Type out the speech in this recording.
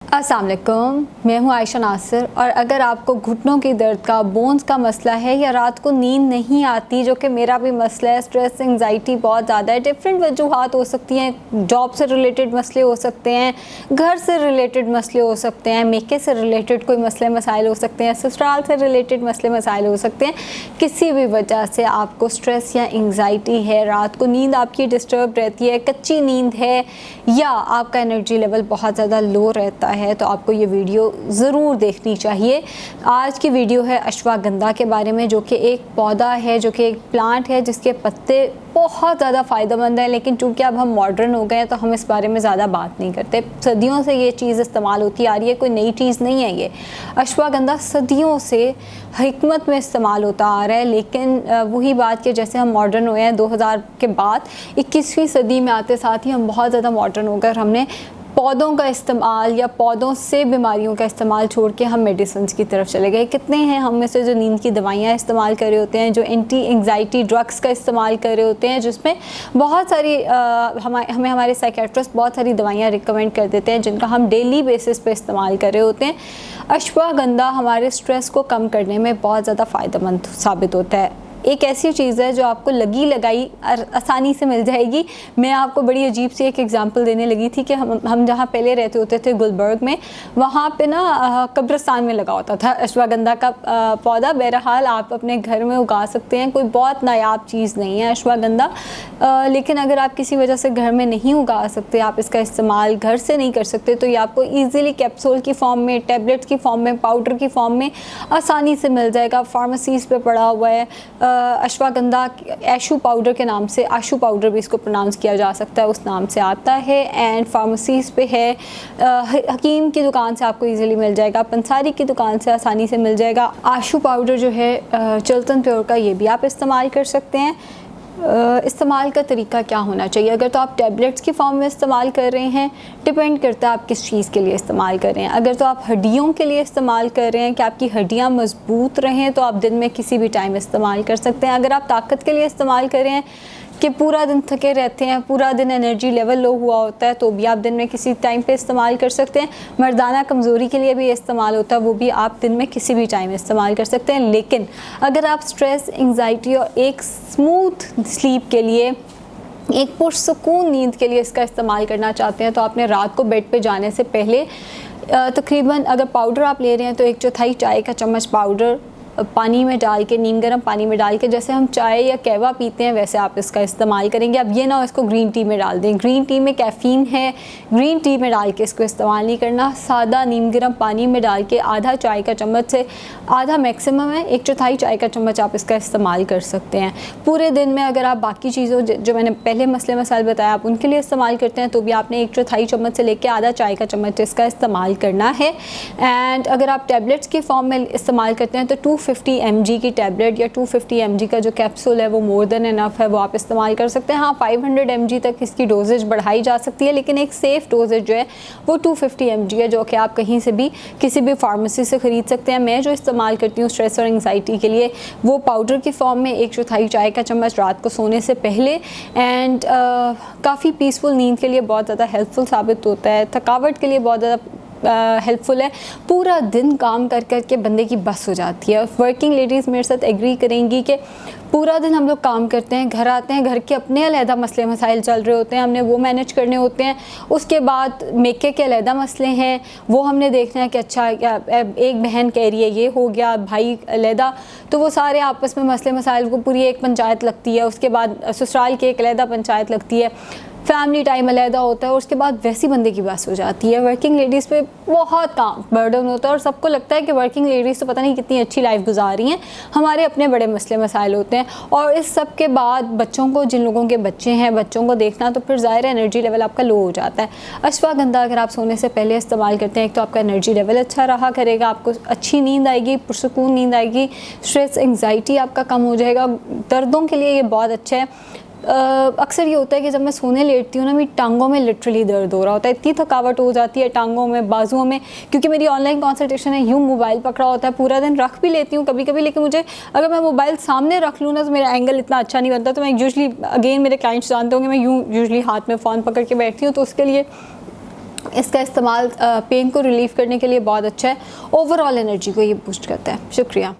अस्सलाम वालेकुम, मैं हूँ आयशा नासिर। और अगर आपको घुटनों की दर्द का, बोन्स का मसला है या रात को नींद नहीं आती, जो कि मेरा भी मसला है, स्ट्रेस एंजाइटी बहुत ज़्यादा है, डिफरेंट वजूहात हो सकती हैं, जॉब से रिलेटेड मसले हो सकते हैं, घर से रिलेटेड मसले हो सकते हैं, मेके से रिलेटेड कोई मसले मसाइल हो सकते हैं, ससुराल से रिलेटेड मसले मसाइल हो सकते हैं। किसी भी वजह से आपको स्ट्रेस या एंजाइटी है, रात को नींद आपकी डिस्टर्ब रहती है, कच्ची नींद है, या आपका एनर्जी लेवल बहुत ज़्यादा लो रहता है, तो आपको ये वीडियो ज़रूर देखनी चाहिए। आज की वीडियो है अश्वगंधा के बारे में, जो कि एक पौधा है, जो कि एक प्लांट है जिसके पत्ते बहुत ज़्यादा फ़ायदेमंद है। लेकिन चूँकि अब हम मॉडर्न हो गए हैं तो हम इस बारे में ज़्यादा बात नहीं करते। सदियों से ये चीज़ इस्तेमाल होती आ रही है, कोई नई चीज़ नहीं है। ये अश्वगंधा सदियों से हिकमत में इस्तेमाल होता आ रहा है। लेकिन वही बात कि जैसे हम मॉडर्न हुए हैं 2000 के बाद, 21वीं सदी में आते साथ ही हम बहुत ज़्यादा मॉडर्न होकर हमने पौधों का इस्तेमाल या पौधों से बीमारियों का इस्तेमाल छोड़ के हम मेडिसिन्स की तरफ चले गए। कितने हैं हम में से जो नींद की दवाइयाँ इस्तेमाल कर रहे होते हैं, जो एंटी एंग्जाइटी ड्रग्स का इस्तेमाल कर रहे होते हैं, जिसमें बहुत सारी हमें हमारे साइकेट्रिस्ट बहुत सारी दवाइयाँ रिकमेंड कर देते हैं, जिनका हम डेली बेसिस पे इस्तेमाल कर रहे होते हैं। अश्वगंधा हमारे स्ट्रेस को कम करने में बहुत ज़्यादा फ़ायदेमंद साबित होता है। एक ऐसी चीज़ है जो आपको लगी लगाई आसानी से मिल जाएगी। मैं आपको बड़ी अजीब सी एक एग्जांपल देने लगी थी कि हम जहाँ पहले रहते होते थे गुलबर्ग में, वहाँ पे ना कब्रिस्तान में लगा होता था अश्वगंधा का पौधा। बहरहाल आप अपने घर में उगा सकते हैं, कोई बहुत नायाब चीज़ नहीं है अश्वगंधा। लेकिन अगर आप किसी वजह से घर में नहीं उगा सकते, आप इसका इस्तेमाल घर से नहीं कर सकते, तो ये आपको ईज़िली कैप्सूल की फॉर्म में, टेबलेट्स की फॉर्म में, पाउडर की फॉर्म में आसानी से मिल जाएगा। फार्मेसीज़ पे पड़ा हुआ है। अश्वगंधा एशू पाउडर के नाम से, आशू पाउडर भी इसको प्रोनाउंस किया जा सकता है, उस नाम से आता है। एंड फार्मेसीज़ पे है। हकीम की दुकान से आपको इजीली मिल जाएगा, पंसारी की दुकान से आसानी से मिल जाएगा। आशू पाउडर जो है चिल्तन प्योर का, ये भी आप इस्तेमाल कर सकते हैं। इस्तेमाल का तरीका क्या होना चाहिए? अगर तो आप टैबलेट्स की फॉर्म में इस्तेमाल कर रहे हैं, डिपेंड करता है आप किस चीज़ के लिए इस्तेमाल कर रहे हैं। अगर तो आप हड्डियों के लिए इस्तेमाल कर रहे हैं कि आपकी हड्डियां मजबूत रहें, तो आप दिन में किसी भी टाइम इस्तेमाल कर सकते हैं। अगर आप ताकत के लिए इस्तेमाल कर रहे हैं कि पूरा दिन थके रहते हैं, पूरा दिन एनर्जी लेवल लो हुआ होता है, तो भी आप दिन में किसी टाइम पे इस्तेमाल कर सकते हैं। मर्दाना कमज़ोरी के लिए भी इस्तेमाल होता है, वो भी आप दिन में किसी भी टाइम इस्तेमाल कर सकते हैं। लेकिन अगर आप स्ट्रेस, एंग्जाइटी और एक स्मूथ स्लीप के लिए, एक पुरसुकून नींद के लिए इसका इस्तेमाल करना चाहते हैं, तो आपने रात को बेड पे जाने से पहले तकरीबन, अगर पाउडर आप ले रहे हैं तो 1/4 चाय का चम्मच पाउडर पानी में डाल के, नीम गर्म पानी में डाल के, जैसे हम चाय या कहवा पीते हैं वैसे आप इसका इस्तेमाल करेंगे। अब ये ना हो इसको ग्रीन टी में डाल दें, ग्रीन टी में कैफ़ीन है, ग्रीन टी में डाल के इसको इस्तेमाल नहीं करना। सादा नीम गर्म पानी में डाल के आधा चाय का चम्मच से, आधा मैक्सिमम है, 1/4 चाय का चम्मच आप इसका इस्तेमाल कर सकते हैं। पूरे दिन में अगर आप बाकी चीज़ों जो मैंने पहले मसले मसाइल बताया आप उनके लिए इस्तेमाल करते हैं, तो भी आपने 1/4 चम्मच से लेकर आधा चाय का चम्मच इसका इस्तेमाल करना है। एंड अगर आप टैबलेट्स की फॉर्म में इस्तेमाल करते हैं तो 250 mg की टैबलेट या 250 mg का जो कैप्सूल है वो मोर देन इनफ है, वो आप इस्तेमाल कर सकते हैं। हाँ, 500 mg तक इसकी डोजेज बढ़ाई जा सकती है, लेकिन एक सेफ़ डोजेज जो है वो 250 mg है, जो कि आप कहीं से भी, किसी भी फार्मेसी से ख़रीद सकते हैं। मैं जो इस्तेमाल करती हूँ स्ट्रेस और एंग्जाइटी के लिए, वो पाउडर की फॉर्म में 1/4 चाय का चम्मच रात को सोने से पहले। एंड काफ़ी पीसफुल नींद के लिए बहुत ज़्यादा हेल्पफुल साबित होता है, थकावट के लिए बहुत ज़्यादा हेल्पफुल है। पूरा दिन काम कर कर के बंदे की बस हो जाती है। वर्किंग लेडीज़ मेरे साथ एग्री करेंगी कि पूरा दिन हम लोग काम करते हैं, घर आते हैं, घर के अपने अलहदा मसले मसाइल चल रहे होते हैं, हमने वो मैनेज करने होते हैं। उसके बाद मेके के अलहदा मसले हैं, वो हमने देखना है कि अच्छा एक बहन कह रही है ये हो गया, भाई अलहदा, तो वो सारे आपस में मसले मसाइल को पूरी एक पंचायत लगती है। उसके बाद ससुराल की एक अलहदा पंचायत लगती है, फैमिली टाइम अलहदा होता है, और उसके बाद वैसी बंदे की बस हो जाती है। वर्किंग लेडीज़ पे बहुत काम बर्डन होता है, और सबको लगता है कि वर्किंग लेडीज़ तो पता नहीं कितनी अच्छी लाइफ गुजार रही हैं, हमारे अपने बड़े मसले मसाइल होते हैं। और इस सब के बाद बच्चों को, जिन लोगों के बच्चे हैं, बच्चों को देखना, तो फिर ज़ाहिर एनर्जी लेवल आपका लो हो जाता है। अश्वगंधा अगर आप सोने से पहले इस्तेमाल करते हैं, एक तो आपका एनर्जी लेवल अच्छा रहा करेगा, आपको अच्छी नींद आएगी, पुरसुकून नींद आएगी, स्ट्रेस एंग्जाइटी आपका कम हो जाएगा। दर्दों के लिए ये बहुत अच्छा है। अक्सर ये होता है कि जब मैं सोने लेटती हूँ ना, मेरी टांगों में लिटरली दर्द हो रहा होता है, इतनी थकावट हो जाती है टांगों में, बाजुओं में, क्योंकि मेरी ऑनलाइन कंसल्टेशन है। यूँ मोबाइल पकड़ा होता है, पूरा दिन रख भी लेती हूँ कभी कभी, लेकिन मुझे अगर मैं मोबाइल सामने रख लूँ ना तो मेरा एंगल इतना अच्छा नहीं बनता। तो मैं यूजली, अगेन मेरे क्लाइंट्स जानते होंगे, मैं यूजली हाथ में फ़ोन पकड़ के बैठती हूँ, तो उसके लिए इसका इस्तेमाल पेन को रिलीव करने के लिए बहुत अच्छा है। ओवरऑल एनर्जी को ये बूस्ट करता है। शुक्रिया।